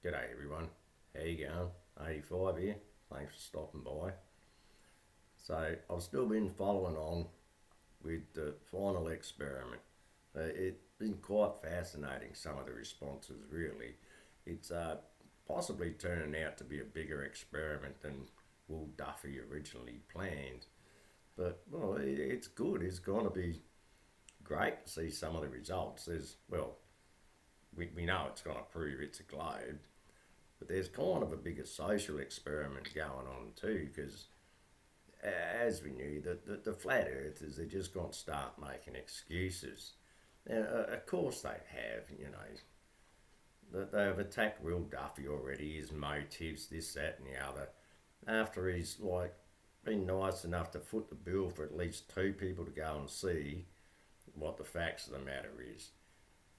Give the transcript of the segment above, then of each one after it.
G'day everyone, how you going? 85 here, thanks for stopping by. So I've still been following on with the final experiment. It's been quite fascinating, some of the responses really. It's possibly turning out to be a bigger experiment than Will Duffy originally planned. But well, it's good, it's going to be great to see some of the results. We know it's going to prove it's a globe. But there's kind of a bigger social experiment going on too, because as we knew, the flat earthers, they're just going to start making excuses. Now, of course they have, They have attacked Will Duffy already, his motives, this, that, and the other. After he's been nice enough to foot the bill for at least two people to go and see what the facts of the matter is.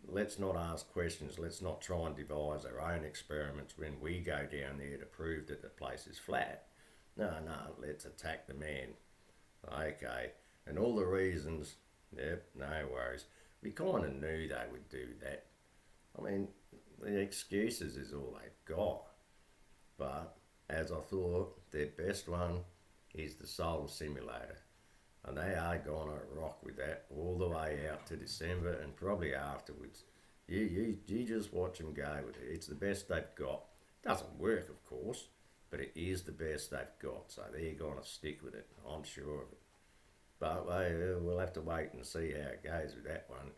Let's not ask questions. Let's not try and devise our own experiments when we go down there to prove that the place is flat. No, let's attack the man. Okay, and all the reasons, yep, no worries. We kind of knew they would do that. I mean, the excuses is all they've got. But as I thought, their best one is the solar simulator. And they are going to rock with that all the way out to December and probably afterwards. You just watch them go with it. It's the best they've got. Doesn't work, of course, but it is the best they've got. So they're going to stick with it. I'm sure of it. But we'll have to wait and see how it goes with that one.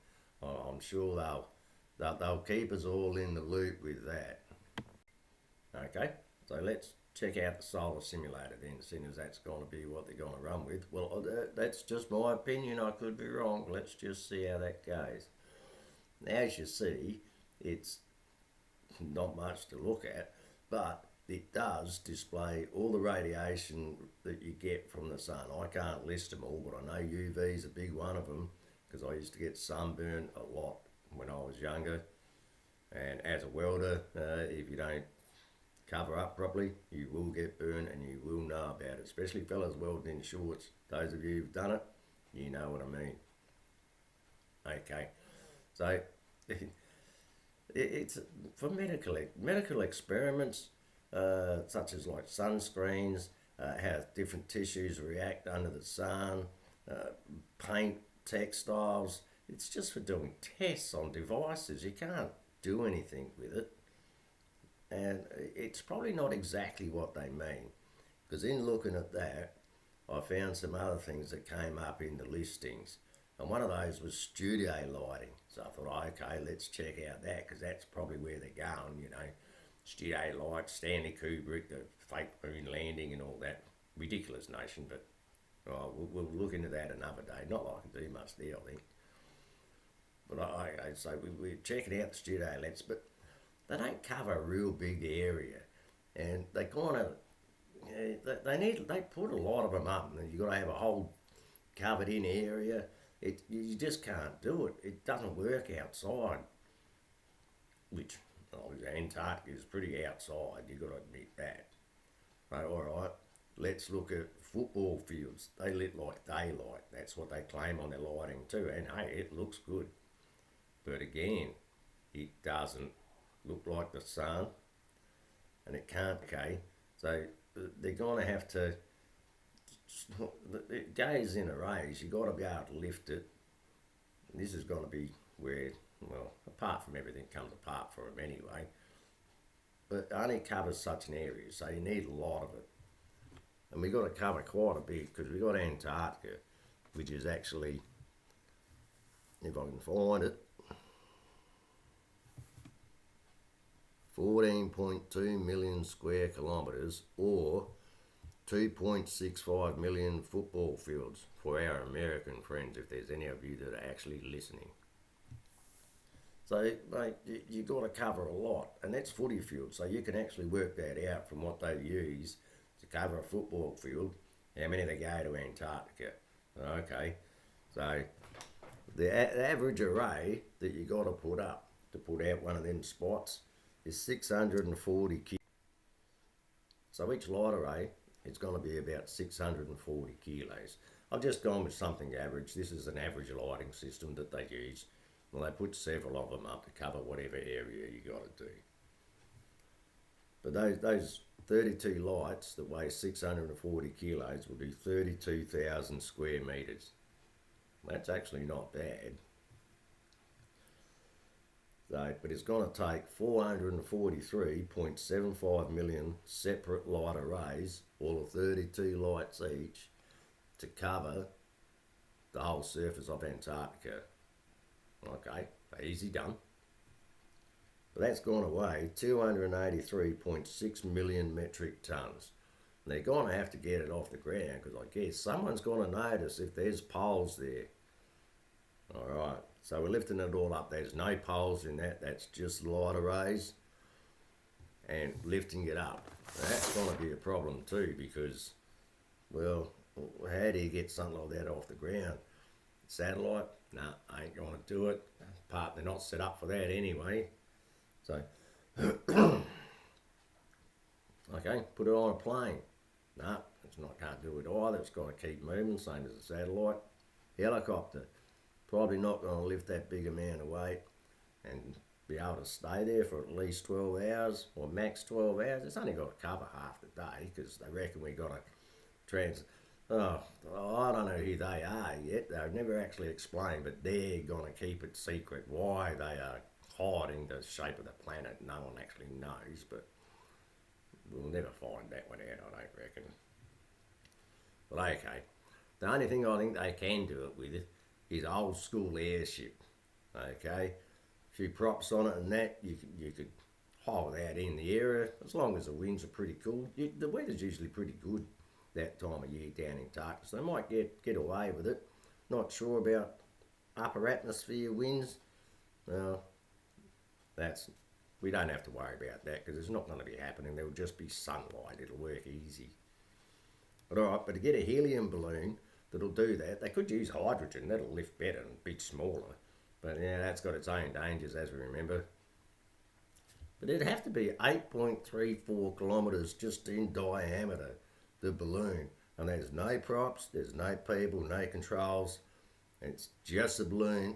I'm sure they'll keep us all in the loop with that. Okay, so let's check out the solar simulator then, seeing as that's going to be what they're going to run with. Well, that's just my opinion. I could be wrong. Let's just see how that goes. Now, as you see, it's not much to look at, but it does display all the radiation that you get from the sun. I can't list them all, but I know UV is a big one of them because I used to get sunburn a lot when I was younger. And as a welder, if you don't cover up properly, you will get burned and you will know about it, especially fellas welding in shorts. Those of you who've done it, you know what I mean. Okay, so it's for medical experiments, such as like sunscreens, how different tissues react under the sun, paint, textiles. It's just for doing tests on devices. You can't do anything with it. And it's probably not exactly what they mean, because in looking at that, I found some other things that came up in the listings, and one of those was studio lighting. So I thought, okay, let's check out that, because that's probably where they're going, Studio lights, Stanley Kubrick, the fake moon landing and all that. Ridiculous notion, but we'll look into that another day. Not like I can do much there, I think. But so we're checking out the studio lights, but they don't cover a real big area, and they kind of they put a lot of them up, and you got to have a whole covered in area. You just can't do it. It doesn't work outside, which Antarctica is pretty outside. You got to admit that. Right, all right. Let's look at football fields. They lit like daylight. That's what they claim on their lighting too. And hey, it looks good, but again, it doesn't look like the sun, and it can't. Okay, so they're going to have to. It goes in arrays. You got to be able to lift it. This is going to be where, well, apart from everything comes apart for them anyway. But it only covers such an area, so you need a lot of it, and we got to cover quite a bit because we got Antarctica, which is actually, if I can find it, 14.2 million square kilometres, or 2.65 million football fields for our American friends, if there's any of you that are actually listening. So, mate, you got to cover a lot, and that's footy fields, so you can actually work that out from what they use to cover a football field, how many they go to Antarctica. Okay, so the average array that you got to put up to put out one of them spots is 640 kilos. So each light array is going to be about 640 kilos. I've just gone with something average. This is an average lighting system that they use. Well, they put several of them up to cover whatever area you got to do. But those 32 lights that weigh 640 kilos will do 32,000 square metres. That's actually not bad. So, but it's going to take 443.75 million separate light arrays, all of 32 lights each, to cover the whole surface of Antarctica. Okay, easy done. But that's going to weigh 283.6 million metric tonnes. And they're going to have to get it off the ground because I guess someone's going to notice if there's poles there. All right, so we're lifting it all up. There's no poles in that. That's just light arrays and lifting it up. Now, that's going to be a problem too because, well, how do you get something like that off the ground? Satellite? Nah, I ain't going to do it. Part they're not set up for that anyway. So, okay, put it on a plane. No, it's not, can't do it either. It's got to keep moving, same as a satellite. Helicopter, probably not going to lift that big amount of weight and be able to stay there for at least 12 hours or max 12 hours. It's only got to cover half the day because they reckon we got to I don't know who they are yet. They've never actually explained, but they're going to keep it secret why they are hiding the shape of the planet. No one actually knows, but we'll never find that one out, I don't reckon. But okay, the only thing I think they can do it with is old school airship. Okay, a few props on it and that, you could haul that in the area as long as the winds are pretty cool. The weather's usually pretty good that time of year down in Antarctica, so they might get away with it. Not sure about upper atmosphere winds. Well, we don't have to worry about that because it's not going to be happening. There will just be sunlight. It'll work easy. But all right, but to get a helium balloon that'll do that, they could use hydrogen. That'll lift better and a bit smaller. But yeah, that's got its own dangers, as we remember. But it'd have to be 8.34 kilometres just in diameter, the balloon. And there's no props, there's no people, no controls. It's just a balloon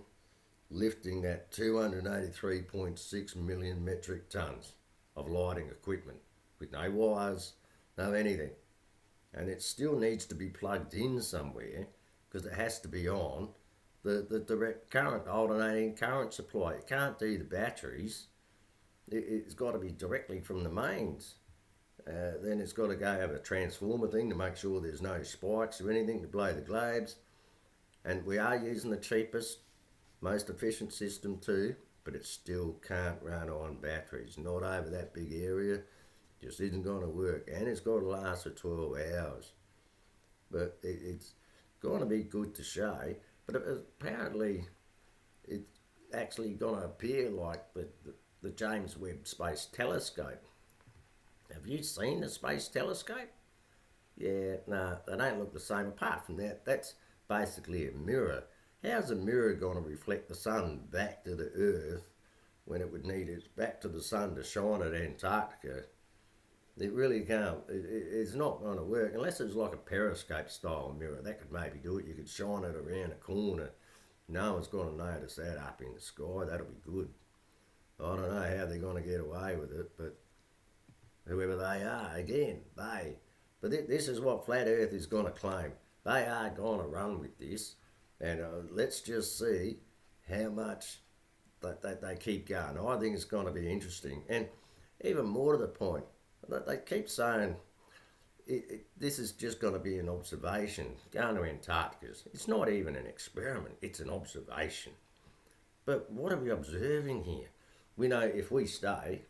lifting that 283.6 million metric tonnes of lighting equipment with no wires, no anything. And it still needs to be plugged in somewhere because it has to be on the direct current, alternating current supply. It can't do the batteries. It's got to be directly from the mains. Then it's got to go have a transformer thing to make sure there's no spikes or anything to blow the globes. And we are using the cheapest, most efficient system too, but it still can't run on batteries. Not over that big area. Just isn't going to work. And it's got to last for 12 hours. But it's going to be good to show. But apparently it's actually going to appear like the James Webb Space Telescope. Have you seen the Space Telescope? Yeah, no, they don't look the same. Apart from that, that's basically a mirror. How's a mirror going to reflect the sun back to the Earth when it would need it back to the sun to shine at Antarctica? It really can't. It's not going to work unless it's like a periscope style mirror. That could maybe do it. You could shine it around a corner. No one's going to notice that up in the sky. That'll be good. I don't know how they're going to get away with it, but whoever they are, again, they. But this is what Flat Earth is going to claim. They are going to run with this, and let's just see how much that they keep going. I think it's going to be interesting. And even more to the point, they keep saying this is just going to be an observation. Going to Antarctica, it's not even an experiment, it's an observation. But what are we observing here? We know if we stay,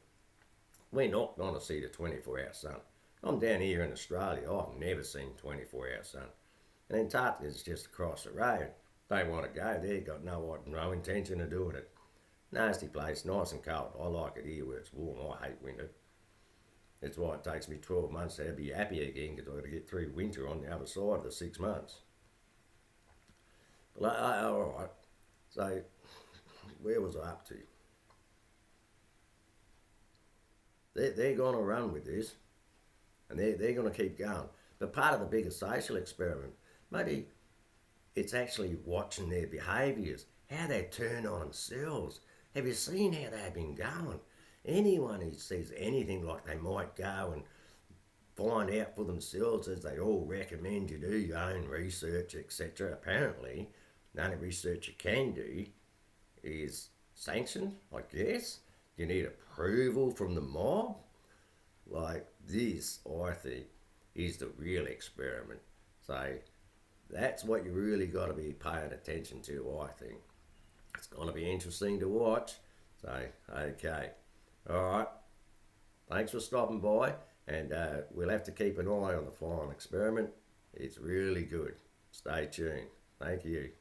we're not going to see the 24-hour sun. I'm down here in Australia, I've never seen 24-hour sun. And Antarctica is just across the road. They want to go there, got no intention of doing it. Nasty place, nice and cold. I like it here where it's warm. I hate winter. That's why it takes me 12 months to be happy again because I've got to get through winter on the other side of the 6 months. But all right, so where was I up to? They're going to run with this and they're going to keep going. But part of the bigger social experiment, maybe it's actually watching their behaviours, how they turn on themselves. Have you seen how they've been going? anyone who says anything like they might go and find out for themselves, as they all recommend you do your own research, etc. Apparently, the only research you can do is sanctioned, I guess. You need approval from the mob. Like this, I think, is the real experiment. So that's what you really got to be paying attention to, I think. It's going to be interesting to watch. So, okay. All right. Thanks for stopping by. And we'll have to keep an eye on the final experiment. It's really good. Stay tuned. Thank you.